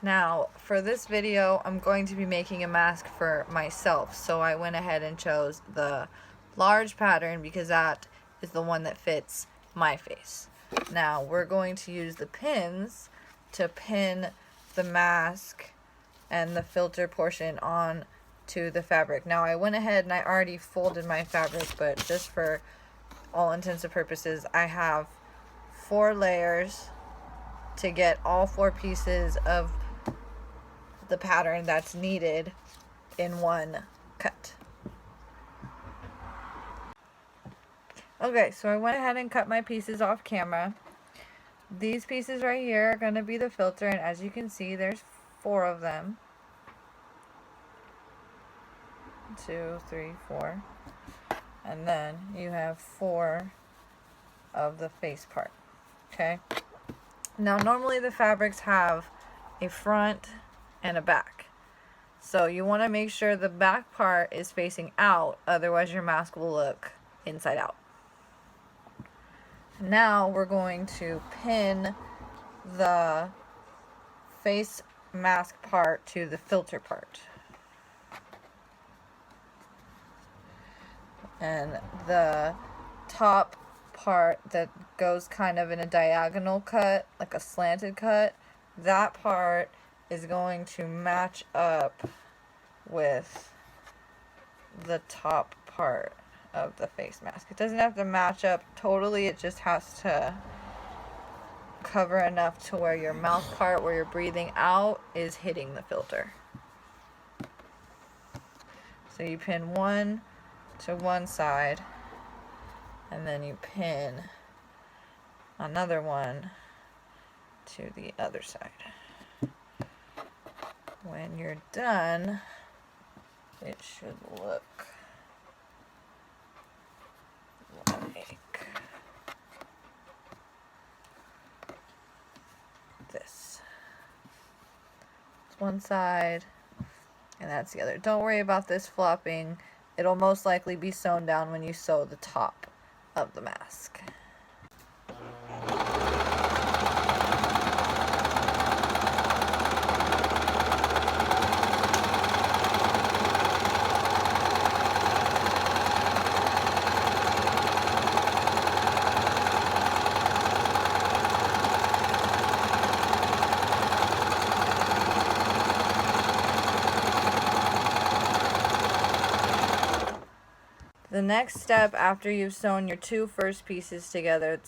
Now, for this video, I'm going to be making a mask for myself, so I went ahead and chose the large pattern because that is the one that fits my face. Now, we're going to use the pins to pin the mask and the filter portion on to the fabric. Now, I went ahead and I already folded my fabric, but just for all intents and purposes, I have 4 layers to get all 4 pieces of the pattern that's needed in one cut. Okay, so I went ahead and cut my pieces off camera. These pieces right here are going to be the filter, and as you can see, there's 4 of them. 2, 3, 4. And then you have 4 of the face part. Okay? Now, normally the fabrics have a front and a back. So you want to make sure the back part is facing out, otherwise your mask will look inside out. Now we're going to pin the face mask part to the filter part. And the top part that goes kind of in a diagonal cut, like a slanted cut, that part is going to match up with the top part of the face mask. It doesn't have to match up totally, it just has to cover enough to where your mouth part, where you're breathing out, is hitting the filter. So you pin one to one side, and then you pin another one to the other side. When you're done, it should look like this. It's one side, and that's the other. Don't worry about this flopping. It'll most likely be sewn down when you sew the top of the mask. The next step after you've sewn your 2 first pieces together,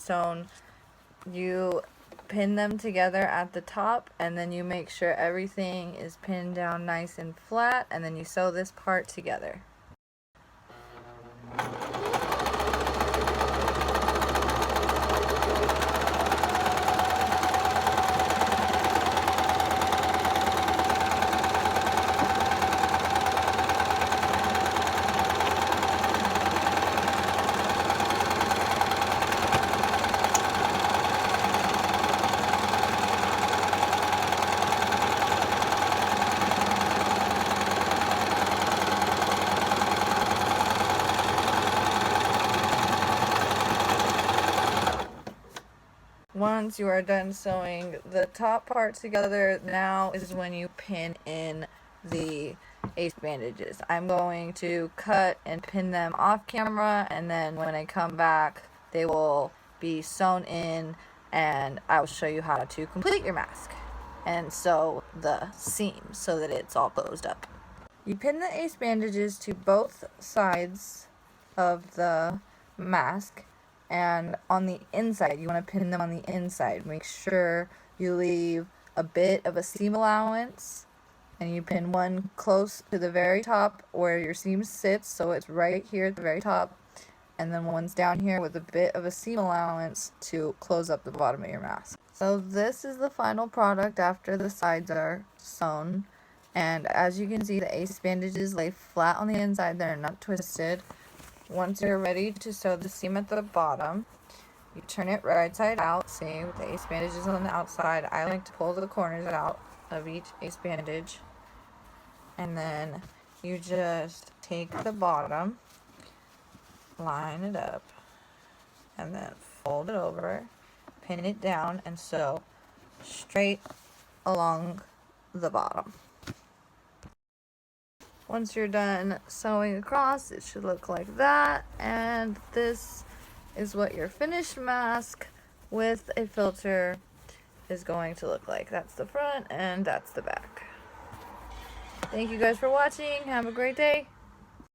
you pin them together at the top, and then you make sure everything is pinned down nice and flat, and then you sew this part together. Once you are done sewing the top part together, now is when you pin in the ace bandages. I'm going to cut and pin them off camera, and then when I come back, they will be sewn in, and I will show you how to complete your mask and sew the seams so that it's all closed up. You pin the ace bandages to both sides of the mask, and on the inside, you want to pin them on the inside. Make sure you leave a bit of a seam allowance, and you pin one close to the very top where your seam sits, so it's right here at the very top, and then one's down here with a bit of a seam allowance to close up the bottom of your mask. So this is the final product after the sides are sewn, and as you can see, the ace bandages lay flat on the inside. They're not twisted. Once you're ready to sew the seam at the bottom, you turn it right side out. See, with the ace bandages on the outside, I like to pull the corners out of each ace bandage. And then you just take the bottom, line it up, and then fold it over, pin it down, and sew straight along the bottom. Once you're done sewing across, it should look like that, and this is what your finished mask with a filter is going to look like. That's the front and that's the back. Thank you guys for watching. Have a great day.